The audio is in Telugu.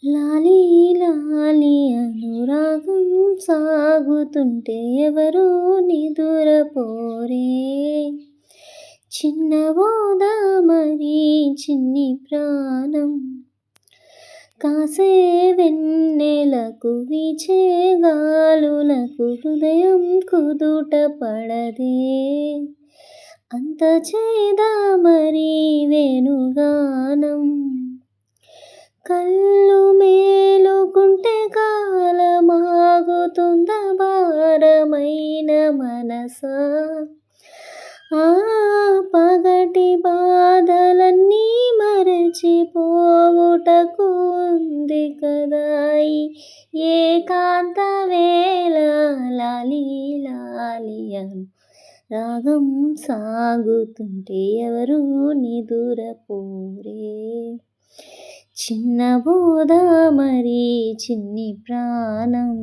లాలీ లాలీ అనురాగం సాగుతుంటే ఎవరూ నిదురపోరే. చిన్నబోదా మరి చిన్ని ప్రాణం కాసే వెన్నెలకు వీచే గాలులకు హృదయం కుదుట పడదే. అంత చేదా మరి వేణుగానం కళ్ళు మేలుకుంటే కాలమాగుతుందా భారమైన మనసా. ఆ పగటి బాధలన్నీ మరచిపోవుటకు ఉంది కదా ఈ ఏకాంత వేళ. లాలీ లాలీ అను రాగం సాగుతుంటే ఎవరూ నిదురపోరే. చిన్నబోదా మరి చిన్ని ప్రాణం